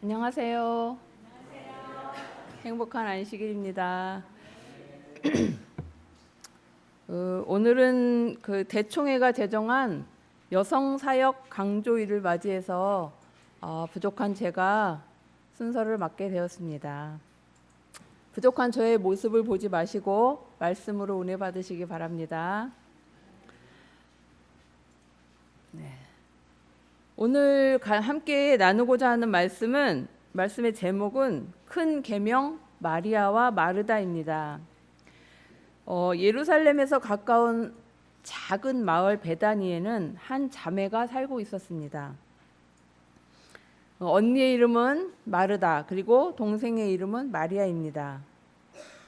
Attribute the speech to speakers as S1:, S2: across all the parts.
S1: 안녕하세요. 행복한 안식일입니다. 오늘은 그 대총회가 제정한 여성 사역 강조일을 맞이해서 부족한 제가 순서를 맡게 되었습니다. 부족한 저의 모습을 보지 마시고 말씀으로 은혜 받으시기 바랍니다. 네. 오늘 함께 나누고자 하는 말씀의 제목은 큰 계명 마리아와 마르다입니다. 예루살렘에서 가까운 작은 마을 베다니에는 한 자매가 살고 있었습니다. 언니의 이름은 마르다, 그리고 동생의 이름은 마리아입니다.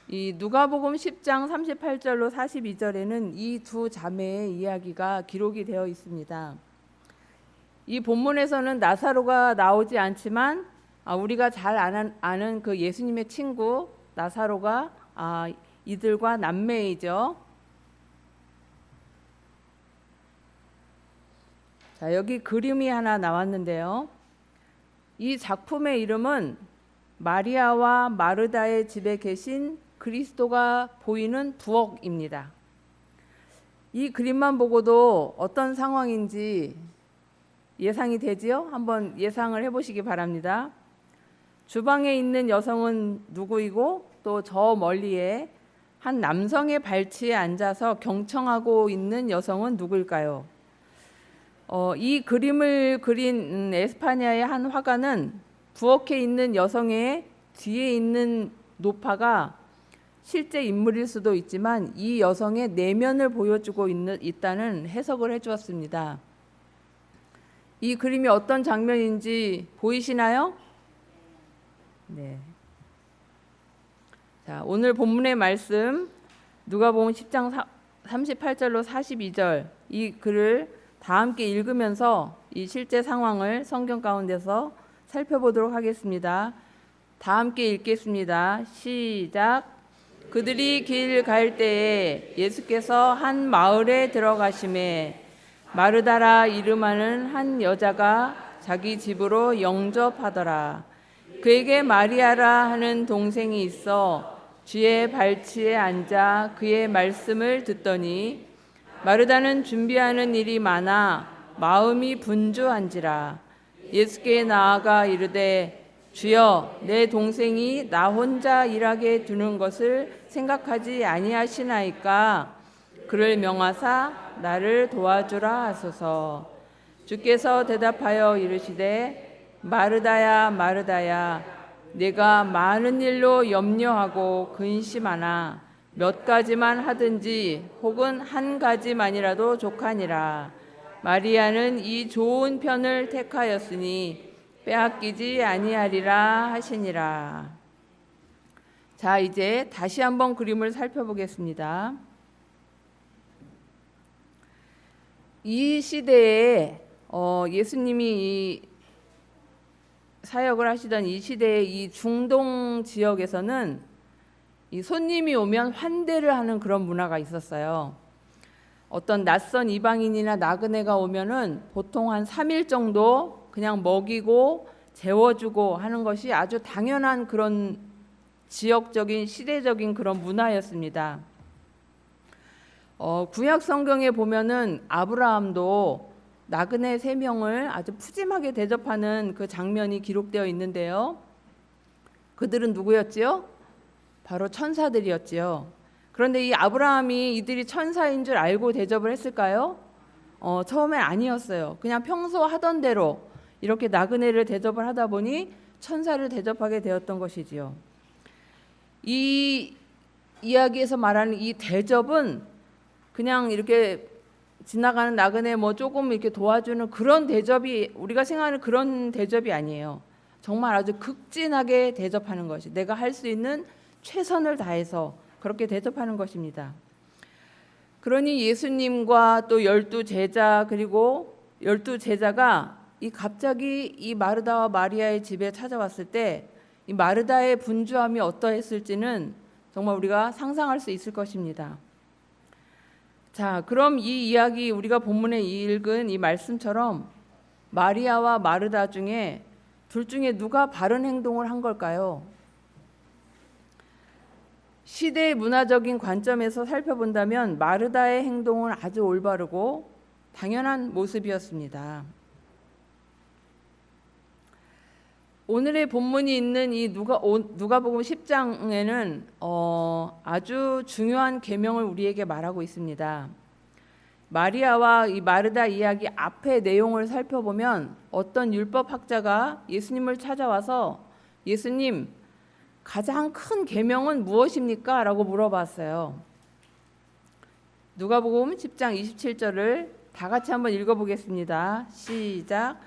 S1: 이 누가복음 10장 38절로 42절에는 이 두 자매의 이야기가 기록이 되어 있습니다. 이 본문에서는 나사로가 나오지 않지만 우리가 잘 아는 그 예수님의 친구 나사로가 이들과 남매이죠. 자, 여기 그림이 하나 나왔는데요. 이 작품의 이름은 마리아와 마르다의 집에 계신 그리스도가 보이는 부엌입니다. 이 그림만 보고도 어떤 상황인지 예상이 되지요? 한번 예상을 해보시기 바랍니다. 주방에 있는 여성은 누구이고 또 저 멀리에 한 남성의 발치에 앉아서 경청하고 있는 여성은 누구일까요? 이 그림을 그린 에스파냐의 한 화가는 부엌에 있는 여성의 뒤에 있는 노파가 실제 인물일 수도 있지만 이 여성의 내면을 보여주고 있다는 해석을 해주었습니다. 이 그림이 어떤 장면인지 보이시나요? 네. 자, 오늘 본문의 말씀 누가복음 10장 38절로 42절 이 글을 다 함께 읽으면서 이 실제 상황을 성경 가운데서 살펴보도록 하겠습니다. 다 함께 읽겠습니다. 시작. 그들이 길 갈 때에 예수께서 한 마을에 들어가심에 마르다라 이름하는 한 여자가 자기 집으로 영접하더라. 그에게 마리아라 하는 동생이 있어 주의 발치에 앉아 그의 말씀을 듣더니 마르다는 준비하는 일이 많아 마음이 분주한지라. 예수께 나아가 이르되 주여 내 동생이 나 혼자 일하게 두는 것을 생각하지 아니하시나이까. 그를 명하사 나를 도와주라 하소서. 주께서 대답하여 이르시되 마르다야 마르다야 내가 많은 일로 염려하고 근심하나 몇 가지만 하든지 혹은 한 가지만이라도 족하니라. 마리아는 이 좋은 편을 택하였으니 빼앗기지 아니하리라 하시니라. 자, 이제 다시 한번 그림을 살펴보겠습니다. 이 시대에 예수님이 이 사역을 하시던 이 시대의 이 중동 지역에서는 이 손님이 오면 환대를 하는 그런 문화가 있었어요. 어떤 낯선 이방인이나 나그네가 오면은 보통 한 3일 정도 그냥 먹이고 재워주고 하는 것이 아주 당연한 그런 지역적인 시대적인 그런 문화였습니다. 구약 성경에 보면은 아브라함도 나그네 3명을 아주 푸짐하게 대접하는 그 장면이 기록되어 있는데요. 그들은 누구였지요? 바로 천사들이었지요. 그런데 이 아브라함이 이들이 천사인 줄 알고 대접을 했을까요? 처음엔 아니었어요. 그냥 평소 하던 대로 이렇게 나그네를 대접을 하다 보니 천사를 대접하게 되었던 것이지요. 이 이야기에서 말하는 이 대접은 그냥 이렇게 지나가는 나그네 조금 이렇게 도와주는 그런 대접이 우리가 생각하는 그런 대접이 아니에요. 정말 아주 극진하게 대접하는 것이 내가 할 수 있는 최선을 다해서 그렇게 대접하는 것입니다. 그러니 예수님과 또 12제자 그리고 12제자가 갑자기 이 마르다와 마리아의 집에 찾아왔을 때 이 마르다의 분주함이 어떠했을지는 정말 우리가 상상할 수 있을 것입니다. 자, 그럼 이 이야기 우리가 본문에 읽은 이 말씀처럼 마리아와 마르다 중에 둘 중에 누가 바른 행동을 한 걸까요? 시대의 문화적인 관점에서 살펴본다면 마르다의 행동은 아주 올바르고 당연한 모습이었습니다. 오늘의 본문이 있는 이 누가복음 10장에는 아주 중요한 계명을 우리에게 말하고 있습니다. 마리아와 이 마르다 이야기 앞의 내용을 살펴보면 어떤 율법학자가 예수님을 찾아와서 예수님, 가장 큰 계명은 무엇입니까? 라고 물어봤어요. 누가복음 10장 27절을 다 같이 한번 읽어보겠습니다. 시작.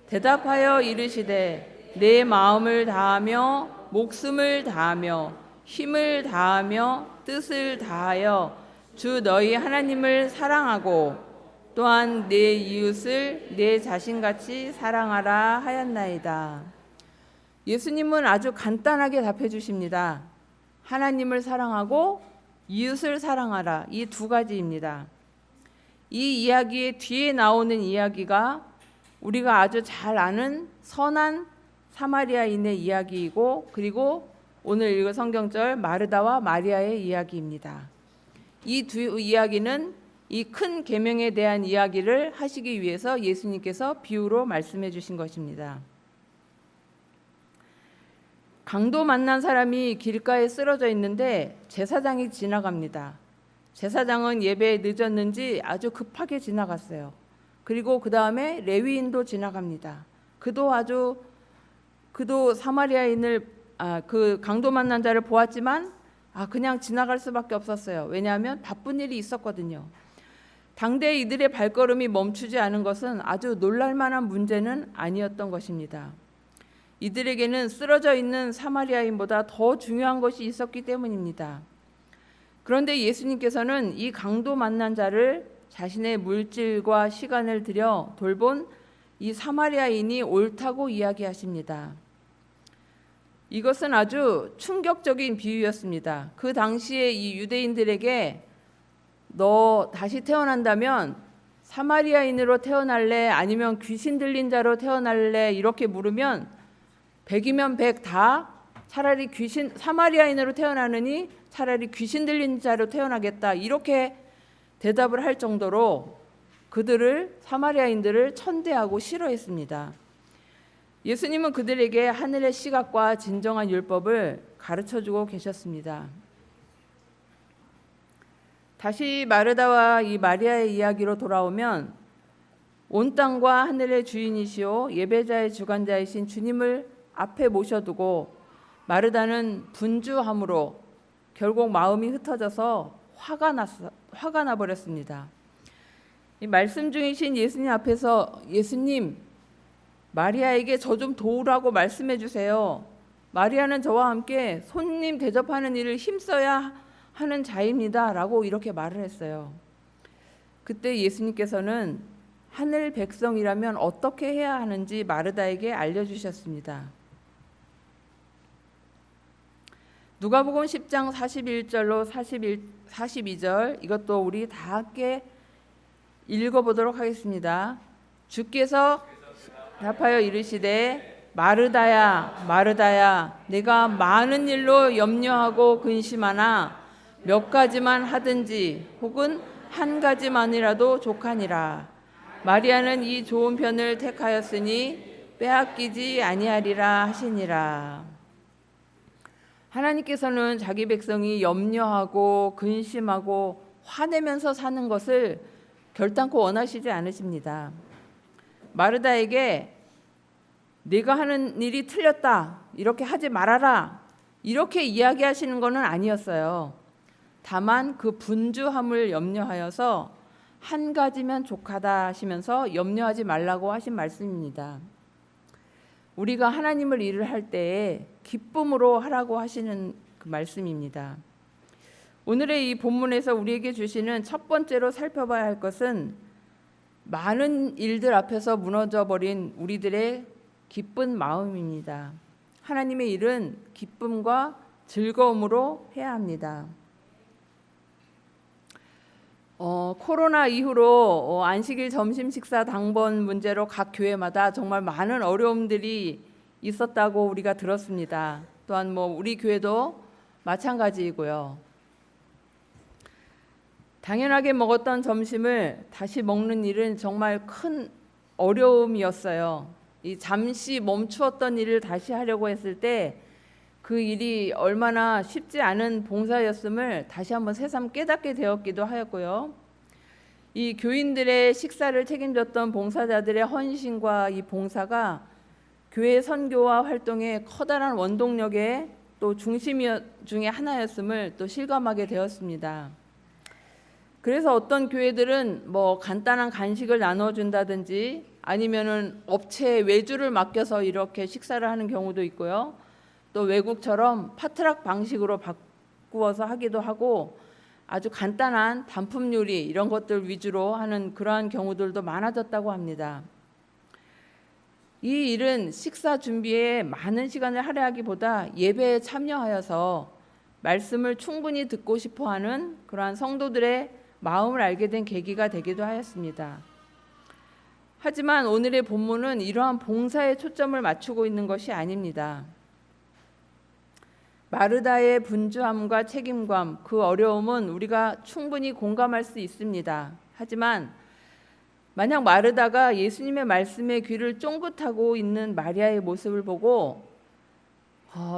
S1: 대답하여 이르시되 내 마음을 다하며 목숨을 다하며 힘을 다하며 뜻을 다하여 주 너희 하나님을 사랑하고 또한 내 이웃을 내 자신같이 사랑하라 하였나이다. 예수님은 아주 간단하게 답해 주십니다. 하나님을 사랑하고 이웃을 사랑하라. 이 두 가지입니다. 이 이야기의 뒤에 나오는 이야기가 우리가 아주 잘 아는 선한 사마리아인의 이야기이고, 그리고 오늘 읽은 성경절 마르다와 마리아의 이야기입니다. 이 두 이야기는 이 큰 계명에 대한 이야기를 하시기 위해서 예수님께서 비유로 말씀해 주신 것입니다. 강도 만난 사람이 길가에 쓰러져 있는데 제사장이 지나갑니다. 제사장은 예배에 늦었는지 아주 급하게 지나갔어요. 그리고 그 다음에 레위인도 지나갑니다. 그도 사마리아인을 그 강도 만난 자를 보았지만 그냥 지나갈 수밖에 없었어요. 왜냐하면 바쁜 일이 있었거든요. 당대 이들의 발걸음이 멈추지 않은 것은 아주 놀랄만한 문제는 아니었던 것입니다. 이들에게는 쓰러져 있는 사마리아인보다 더 중요한 것이 있었기 때문입니다. 그런데 예수님께서는 이 강도 만난 자를 자신의 물질과 시간을 들여 돌본 이 사마리아인이 옳다고 이야기하십니다. 이것은 아주 충격적인 비유였습니다. 그 당시에 이 유대인들에게 너 다시 태어난다면 사마리아인으로 태어날래? 아니면 귀신 들린 자로 태어날래? 이렇게 물으면 100이면 100 다 차라리 사마리아인으로 태어나느니 차라리 귀신 들린 자로 태어나겠다, 이렇게 대답을 할 정도로 사마리아인들을 천대하고 싫어했습니다. 예수님은 그들에게 하늘의 시각과 진정한 율법을 가르쳐주고 계셨습니다. 다시 마르다와 이 마리아의 이야기로 돌아오면 온 땅과 하늘의 주인이시오 예배자의 주관자이신 주님을 앞에 모셔두고 마르다는 분주함으로 결국 마음이 흩어져서 화가 나버렸습니다. 이 말씀 중이신 예수님 앞에서 예수님, 마리아에게 저 좀 도우라고 말씀해 주세요. 마리아는 저와 함께 손님 대접하는 일을 힘써야 하는 자입니다. 라고 이렇게 말을 했어요. 그때 예수님께서는 하늘 백성이라면 어떻게 해야 하는지 마르다에게 알려주셨습니다. 누가복음 10장 41절로 42절 이것도 우리 다 함께 읽어보도록 하겠습니다. 주께서 답하여 이르시되 마르다야 마르다야 내가 많은 일로 염려하고 근심하나 몇 가지만 하든지 혹은 한 가지만이라도 족하니라. 마리아는 이 좋은 편을 택하였으니 빼앗기지 아니하리라 하시니라. 하나님께서는 자기 백성이 염려하고 근심하고 화내면서 사는 것을 결단코 원하시지 않으십니다. 마르다에게 네가 하는 일이 틀렸다, 이렇게 하지 말아라, 이렇게 이야기하시는 것은 아니었어요. 다만 그 분주함을 염려하여서 한 가지면 족하다 하시면서 염려하지 말라고 하신 말씀입니다. 우리가 하나님을 일을 할 때에 기쁨으로 하라고 하시는 그 말씀입니다. 오늘의 이 본문에서 우리에게 주시는 첫 번째로 살펴봐야 할 것은 많은 일들 앞에서 무너져버린 우리들의 기쁜 마음입니다. 하나님의 일은 기쁨과 즐거움으로 해야 합니다. 코로나 이후로 안식일 점심 식사 당번 문제로 각 교회마다 정말 많은 어려움들이 있었다고 우리가 들었습니다. 또한 우리 교회도 마찬가지이고요. 당연하게 먹었던 점심을 다시 먹는 일은 정말 큰 어려움이었어요. 이 잠시 멈추었던 일을 다시 하려고 했을 때 그 일이 얼마나 쉽지 않은 봉사였음을 다시 한번 새삼 깨닫게 되었기도 하였고요. 이 교인들의 식사를 책임졌던 봉사자들의 헌신과 이 봉사가 교회 선교와 활동의 커다란 원동력의 또 중심 중에 하나였음을 또 실감하게 되었습니다. 그래서 어떤 교회들은 간단한 간식을 나눠준다든지 아니면은 업체에 외주를 맡겨서 이렇게 식사를 하는 경우도 있고요. 또 외국처럼 파트락 방식으로 바꾸어서 하기도 하고 아주 간단한 단품 요리 이런 것들 위주로 하는 그러한 경우들도 많아졌다고 합니다. 이 일은 식사 준비에 많은 시간을 할애하기보다 예배에 참여하여서 말씀을 충분히 듣고 싶어하는 그러한 성도들의 마음을 알게 된 계기가 되기도 하였습니다. 하지만 오늘의 본문은 이러한 봉사에 초점을 맞추고 있는 것이 아닙니다. 마르다의 분주함과 책임감, 그 어려움은 우리가 충분히 공감할 수 있습니다. 하지만 만약 마르다가 예수님의 말씀에 귀를 쫑긋하고 있는 마리아의 모습을 보고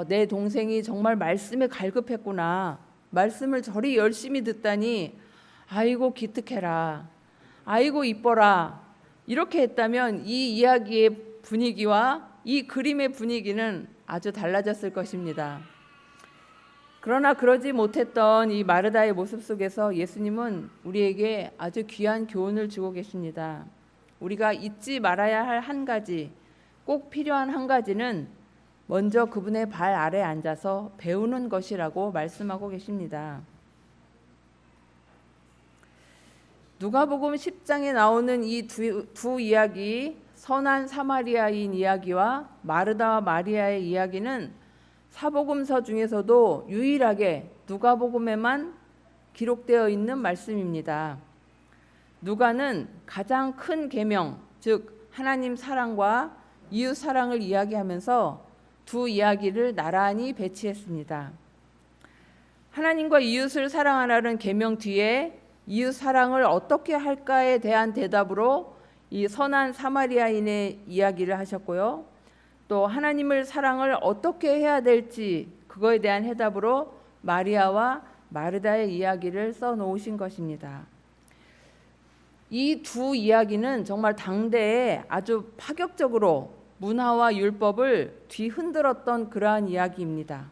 S1: 내 동생이 정말 말씀에 갈급했구나, 말씀을 저리 열심히 듣다니 아이고 기특해라, 아이고 이뻐라, 이렇게 했다면 이 이야기의 분위기와 이 그림의 분위기는 아주 달라졌을 것입니다. 그러나 그러지 못했던 이 마르다의 모습 속에서 예수님은 우리에게 아주 귀한 교훈을 주고 계십니다. 우리가 잊지 말아야 할 한 가지, 꼭 필요한 한 가지는 먼저 그분의 발 아래 앉아서 배우는 것이라고 말씀하고 계십니다. 누가복음 10장에 나오는 이 두 이야기, 선한 사마리아인 이야기와 마르다와 마리아의 이야기는 사복음서 중에서도 유일하게 누가복음에만 기록되어 있는 말씀입니다. 누가는 가장 큰 계명, 즉 하나님 사랑과 이웃 사랑을 이야기하면서 두 이야기를 나란히 배치했습니다. 하나님과 이웃을 사랑하라는 계명 뒤에 이웃 사랑을 어떻게 할까에 대한 대답으로 이 선한 사마리아인의 이야기를 하셨고요. 또 하나님을 사랑을 어떻게 해야 될지 그거에 대한 해답으로 마리아와 마르다의 이야기를 써놓으신 것입니다. 이 두 이야기는 정말 당대에 아주 파격적으로 문화와 율법을 뒤흔들었던 그러한 이야기입니다.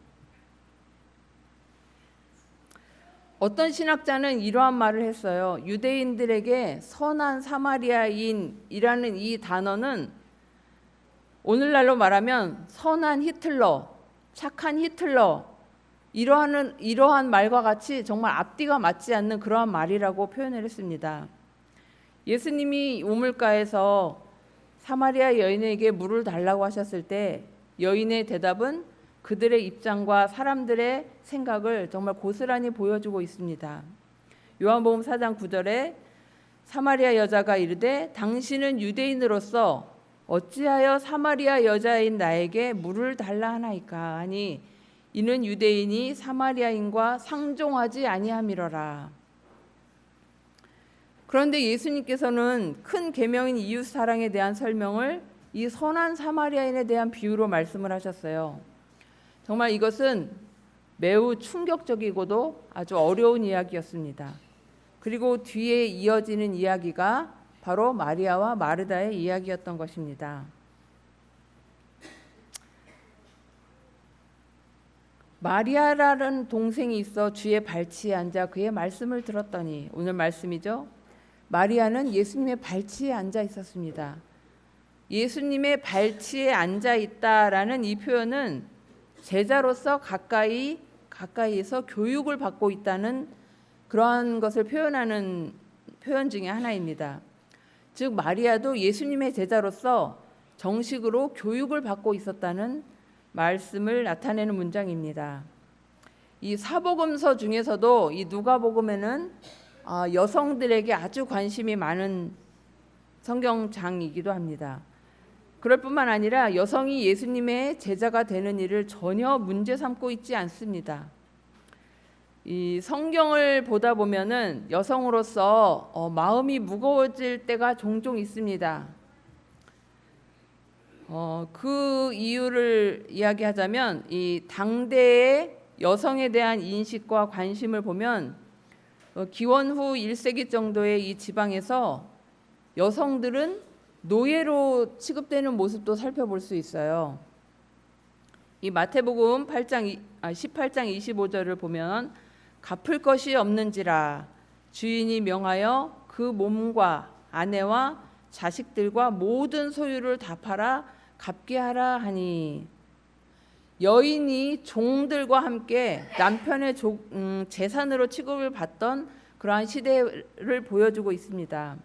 S1: 어떤 신학자는 이러한 말을 했어요. 유대인들에게 선한 사마리아인이라는 이 단어는 오늘날로 말하면 선한 히틀러, 착한 히틀러, 이러한 말과 같이 정말 앞뒤가 맞지 않는 그러한 말이라고 표현을 했습니다. 예수님이 우물가에서 사마리아 여인에게 물을 달라고 하셨을 때 여인의 대답은 그들의 입장과 사람들의 생각을 정말 고스란히 보여주고 있습니다. 요한복음 4장 9절에 사마리아 여자가 이르되 당신은 유대인으로서 어찌하여 사마리아 여자인 나에게 물을 달라 하나이까 하니 이는 유대인이 사마리아인과 상종하지 아니함이로라. 그런데 예수님께서는 큰 계명인 이웃 사랑에 대한 설명을 이 선한 사마리아인에 대한 비유로 말씀을 하셨어요. 정말 이것은 매우 충격적이고도 아주 어려운 이야기였습니다. 그리고 뒤에 이어지는 이야기가 바로 마리아와 마르다의 이야기였던 것입니다. 마리아라는 동생이 있어 주의 발치에 앉아 그의 말씀을 들었더니, 오늘 말씀이죠. 마리아는 예수님의 발치에 앉아 있었습니다. 예수님의 발치에 앉아 있다라는 이 표현은 제자로서 가까이에서 교육을 받고 있다는 그러한 것을 표현하는 표현 중에 하나입니다. 즉 마리아도 예수님의 제자로서 정식으로 교육을 받고 있었다는 말씀을 나타내는 문장입니다. 이 사복음서 중에서도 이 누가복음에는 여성들에게 아주 관심이 많은 성경장이기도 합니다. 그럴 뿐만 아니라 여성이 예수님의 제자가 되는 일을 전혀 문제 삼고 있지 않습니다. 이 성경을 보다 보면은 여성으로서 마음이 무거워질 때가 종종 있습니다. 그 이유를 이야기하자면 이 당대의 여성에 대한 인식과 관심을 보면 기원 후 1세기 정도의 이 지방에서 여성들은 노예로 취급되는 모습도 살펴볼 수 있어요. 이 마태복음 18장 25절을 보면 갚을 것이 없는지라 주인이 명하여 그 몸과 아내와 자식들과 모든 소유를 다 팔아 갚게 하라 하니, 여인이 종들과 함께 남편의 재산으로 취급을 받던 그러한 시대를 보여주고 있습니다.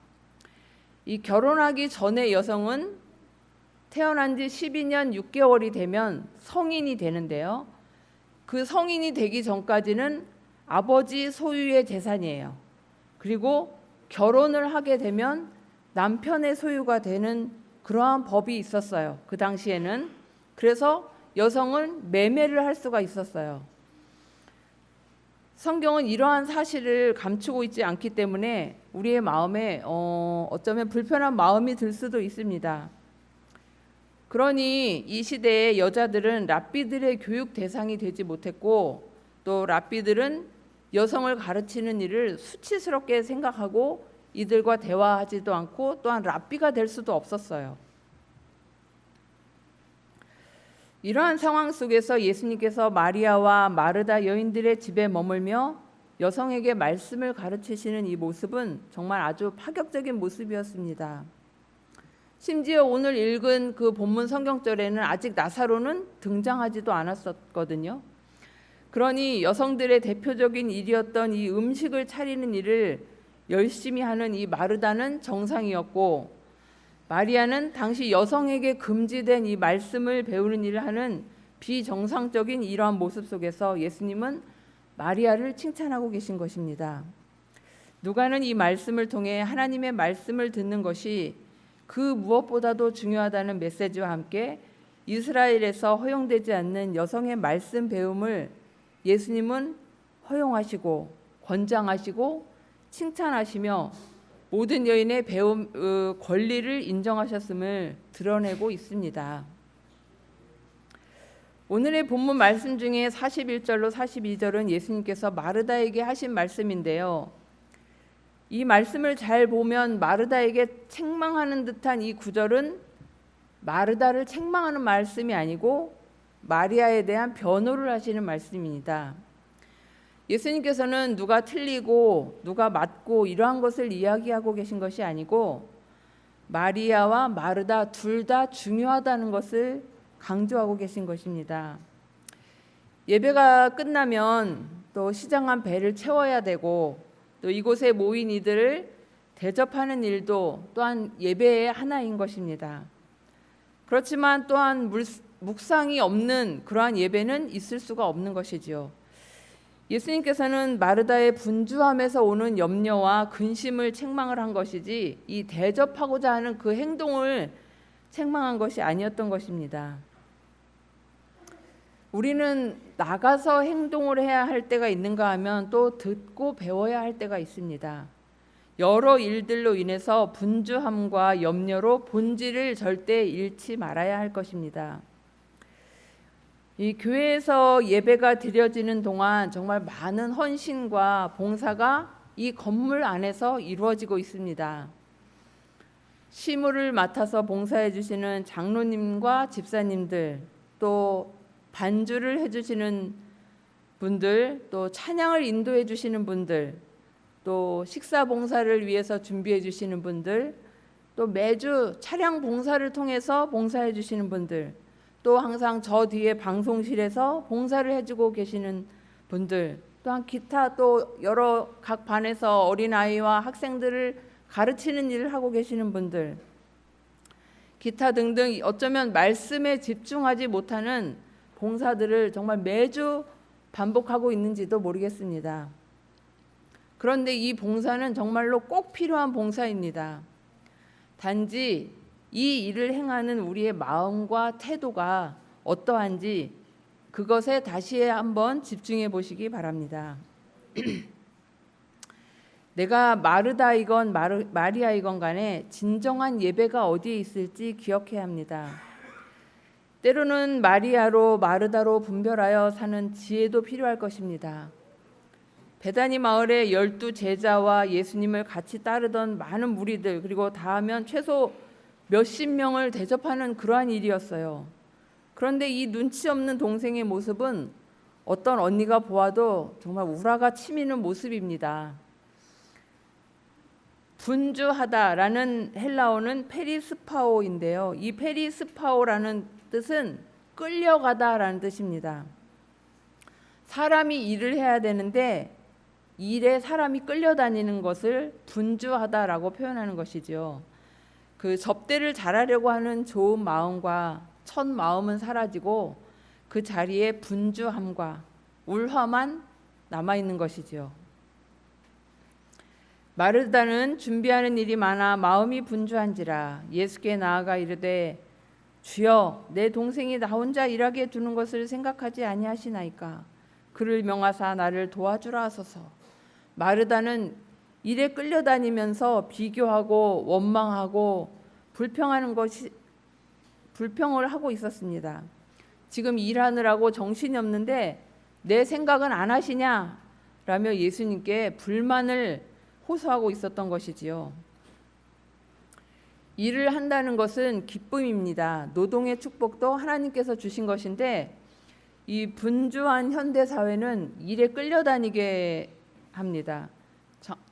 S1: 이 결혼하기 전에 여성은 태어난 지 12년 6개월이 되면 성인이 되는데요. 그 성인이 되기 전까지는 아버지 소유의 재산이에요. 그리고 결혼을 하게 되면 남편의 소유가 되는 그러한 법이 있었어요. 그 당시에는. 그래서 여성은 매매를 할 수가 있었어요. 성경은 이러한 사실을 감추고 있지 않기 때문에 우리의 마음에 어쩌면 불편한 마음이 들 수도 있습니다. 그러니 이 시대의 여자들은 랍비들의 교육 대상이 되지 못했고, 또 랍비들은 여성을 가르치는 일을 수치스럽게 생각하고 이들과 대화하지도 않고 또한 랍비가 될 수도 없었어요. 이러한 상황 속에서 예수님께서 마리아와 마르다 여인들의 집에 머물며 여성에게 말씀을 가르치시는 이 모습은 정말 아주 파격적인 모습이었습니다. 심지어 오늘 읽은 그 본문 성경절에는 아직 나사로는 등장하지도 않았었거든요. 그러니 여성들의 대표적인 일이었던 이 음식을 차리는 일을 열심히 하는 이 마르다는 정상이었고, 마리아는 당시 여성에게 금지된 이 말씀을 배우는 일을 하는 비정상적인 이러한 모습 속에서 예수님은 마리아를 칭찬하고 계신 것입니다. 누가는 이 말씀을 통해 하나님의 말씀을 듣는 것이 그 무엇보다도 중요하다는 메시지와 함께 이스라엘에서 허용되지 않는 여성의 말씀 배움을 예수님은 허용하시고 권장하시고 칭찬하시며 모든 여인의 배움 권리를 인정하셨음을 드러내고 있습니다. 오늘의 본문 말씀 중에 41절로 42절은 예수님께서 마르다에게 하신 말씀인데요. 이 말씀을 잘 보면 마르다에게 책망하는 듯한 이 구절은 마르다를 책망하는 말씀이 아니고 마리아에 대한 변호를 하시는 말씀입니다. 예수님께서는 누가 틀리고 누가 맞고 이러한 것을 이야기하고 계신 것이 아니고 마리아와 마르다 둘 다 중요하다는 것을 강조하고 계신 것입니다. 예배가 끝나면 또 시장한 배를 채워야 되고, 또 이곳에 모인 이들을 대접하는 일도 또한 예배의 하나인 것입니다. 그렇지만 또한 묵상이 없는 그러한 예배는 있을 수가 없는 것이지요. 예수님께서는 마르다의 분주함에서 오는 염려와 근심을 책망을 한 것이지 이 대접하고자 하는 그 행동을 책망한 것이 아니었던 것입니다. 우리는 나가서 행동을 해야 할 때가 있는가 하면 또 듣고 배워야 할 때가 있습니다. 여러 일들로 인해서 분주함과 염려로 본질을 절대 잃지 말아야 할 것입니다. 이 교회에서 예배가 드려지는 동안 정말 많은 헌신과 봉사가 이 건물 안에서 이루어지고 있습니다. 시무를 맡아서 봉사해 주시는 장로님과 집사님들, 또 반주를 해주시는 분들, 또 찬양을 인도해 주시는 분들, 또 식사 봉사를 위해서 준비해 주시는 분들, 또 매주 차량 봉사를 통해서 봉사해 주시는 분들, 또 항상 저 뒤에 방송실에서 봉사를 해주고 계시는 분들, 또한 기타 또 여러 각 반에서 어린아이와 학생들을 가르치는 일을 하고 계시는 분들, 기타 등등 어쩌면 말씀에 집중하지 못하는 봉사들을 정말 매주 반복하고 있는지도 모르겠습니다. 그런데 이 봉사는 정말로 꼭 필요한 봉사입니다. 단지 이 일을 행하는 우리의 마음과 태도가 어떠한지 그것에 다시 한번 집중해 보시기 바랍니다. 내가 마르다이건 마리아이건 간에 진정한 예배가 어디에 있을지 기억해야 합니다. 때로는 마리아로 마르다로 분별하여 사는 지혜도 필요할 것입니다. 베다니 마을에 12 제자와 예수님을 같이 따르던 많은 무리들, 그리고 다 하면 최소 몇십 명을 대접하는 그러한 일이었어요. 그런데 이 눈치 없는 동생의 모습은 어떤 언니가 보아도 정말 우라가 치미는 모습입니다. 분주하다라는 헬라어는 페리스파오인데요. 이 페리스파오라는 뜻은 끌려가다라는 뜻입니다. 사람이 일을 해야 되는데 일에 사람이 끌려다니는 것을 분주하다라고 표현하는 것이죠. 그 접대를 잘하려고 하는 좋은 마음과 첫 마음은 사라지고 그 자리에 분주함과 울화만 남아있는 것이지요. 마르다는 준비하는 일이 많아 마음이 분주한지라 예수께 나아가 이르되 주여 내 동생이 나 혼자 일하게 두는 것을 생각하지 아니하시나이까. 그를 명하사 나를 도와주라 하소서. 마르다는 일에 끌려다니면서 비교하고 원망하고 불평을 하고 있었습니다. 지금 일하느라고 정신이 없는데 내 생각은 안 하시냐? 라며 예수님께 불만을 호소하고 있었던 것이지요. 일을 한다는 것은 기쁨입니다. 노동의 축복도 하나님께서 주신 것인데 이 분주한 현대 사회는 일에 끌려다니게 합니다.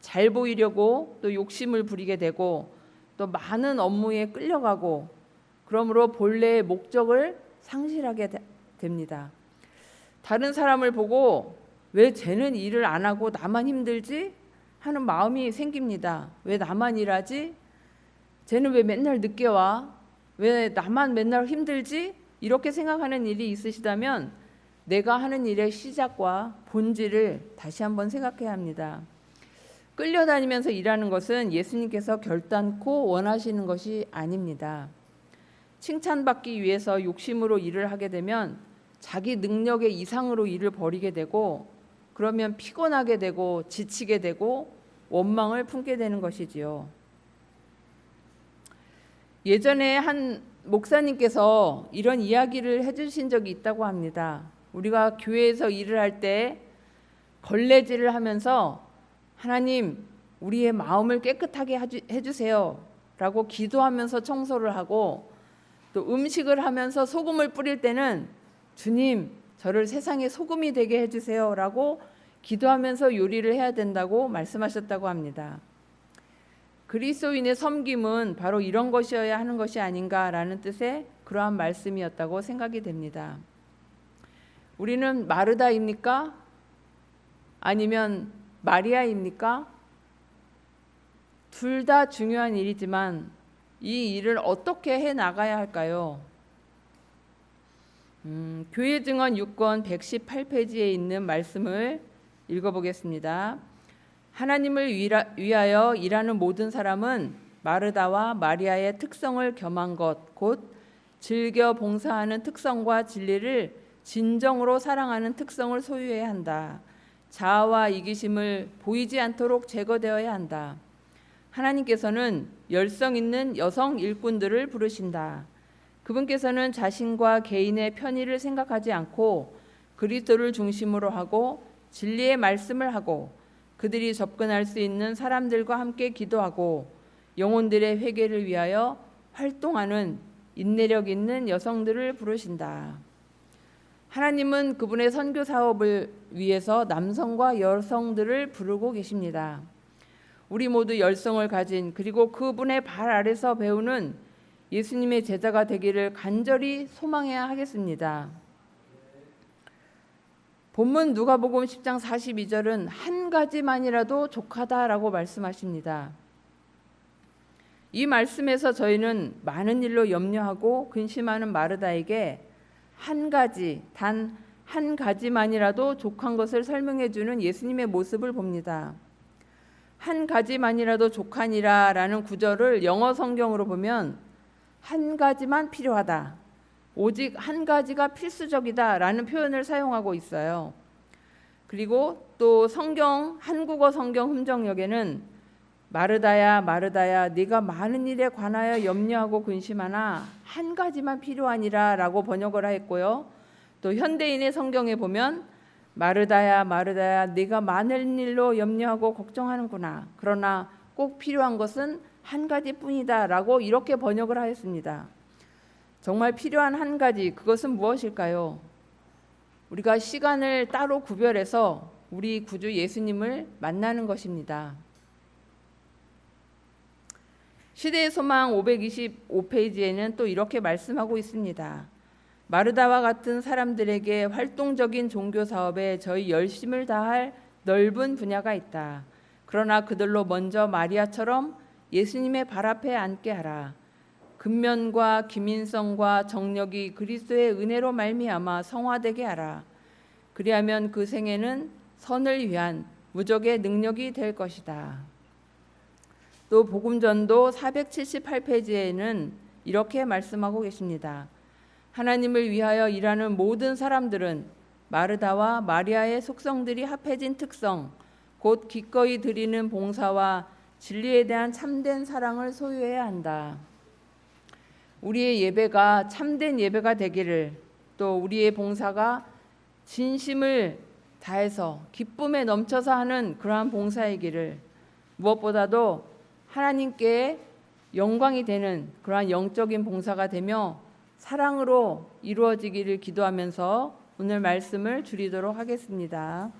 S1: 잘 보이려고 또 욕심을 부리게 되고 또 많은 업무에 끌려가고 그러므로 본래의 목적을 상실하게 됩니다. 다른 사람을 보고 왜 쟤는 일을 안 하고 나만 힘들지? 하는 마음이 생깁니다. 왜 나만 일하지? 쟤는 왜 맨날 늦게 와? 왜 나만 맨날 힘들지? 이렇게 생각하는 일이 있으시다면 내가 하는 일의 시작과 본질을 다시 한번 생각해야 합니다. 끌려다니면서 일하는 것은 예수님께서 결단코 원하시는 것이 아닙니다. 칭찬받기 위해서 욕심으로 일을 하게 되면 자기 능력의 이상으로 일을 벌이게 되고 그러면 피곤하게 되고 지치게 되고 원망을 품게 되는 것이지요. 예전에 한 목사님께서 이런 이야기를 해주신 적이 있다고 합니다. 우리가 교회에서 일을 할 때 걸레질을 하면서 하나님 우리의 마음을 깨끗하게 해주세요 라고 기도하면서 청소를 하고 또 음식을 하면서 소금을 뿌릴 때는 주님 저를 세상의 소금이 되게 해주세요 라고 기도하면서 요리를 해야 된다고 말씀하셨다고 합니다. 그리스도인의 섬김은 바로 이런 것이어야 하는 것이 아닌가라는 뜻의 그러한 말씀이었다고 생각이 됩니다. 우리는 마르다입니까? 아니면 마리아입니까? 둘 다 중요한 일이지만 이 일을 어떻게 해 나가야 할까요? 교회 증언 6권 118페이지에 있는 말씀을 읽어보겠습니다. 하나님을 위하여 일하는 모든 사람은 마르다와 마리아의 특성을 겸한 것, 곧 즐겨 봉사하는 특성과 진리를 진정으로 사랑하는 특성을 소유해야 한다. 자아와 이기심을 보이지 않도록 제거되어야 한다. 하나님께서는 열성 있는 여성 일꾼들을 부르신다. 그분께서는 자신과 개인의 편의를 생각하지 않고 그리스도를 중심으로 하고 진리의 말씀을 하고 그들이 접근할 수 있는 사람들과 함께 기도하고 영혼들의 회개를 위하여 활동하는 인내력 있는 여성들을 부르신다. 하나님은 그분의 선교 사업을 위해서 남성과 여성들을 부르고 계십니다. 우리 모두 열성을 가진 그리고 그분의 발 아래서 배우는 예수님의 제자가 되기를 간절히 소망해야 하겠습니다. 본문 누가복음 10장 42절은 한 가지만이라도 족하다라고 말씀하십니다. 이 말씀에서 저희는 많은 일로 염려하고 근심하는 마르다에게 한 가지, 단 한 가지만이라도 족한 것을 설명해 주는 예수님의 모습을 봅니다. 한 가지만이라도 족하니라 라는 구절을 영어 성경으로 보면 한 가지만 필요하다. 오직 한 가지가 필수적이다라는 표현을 사용하고 있어요. 그리고 또 한국어 성경 흠정역에는 마르다야 마르다야 네가 많은 일에 관하여 염려하고 근심하나 한 가지만 필요하니라 라고 번역을 했고요. 또 현대인의 성경에 보면 마르다야 마르다야 네가 많은 일로 염려하고 걱정하는구나. 그러나 꼭 필요한 것은 한 가지뿐이다 라고 이렇게 번역을 하였습니다. 정말 필요한 한 가지, 그것은 무엇일까요? 우리가 시간을 따로 구별해서 우리 구주 예수님을 만나는 것입니다. 시대의 소망 525페이지에는 또 이렇게 말씀하고 있습니다. 마르다와 같은 사람들에게 활동적인 종교 사업에 저희 열심을 다할 넓은 분야가 있다. 그러나 그들로 먼저 마리아처럼 예수님의 발 앞에 앉게 하라. 근면과 기민성과 정력이 그리스도의 은혜로 말미암아 성화되게 하라. 그리하면 그 생애는 선을 위한 무적의 능력이 될 것이다. 또 복음전도 478페이지에는 이렇게 말씀하고 계십니다. 하나님을 위하여 일하는 모든 사람들은 마르다와 마리아의 속성들이 합해진 특성, 곧 기꺼이 드리는 봉사와 진리에 대한 참된 사랑을 소유해야 한다. 우리의 예배가 참된 예배가 되기를, 또 우리의 봉사가 진심을 다해서 기쁨에 넘쳐서 하는 그러한 봉사이기를, 무엇보다도 하나님께 영광이 되는 그러한 영적인 봉사가 되며 사랑으로 이루어지기를 기도하면서 오늘 말씀을 줄이도록 하겠습니다.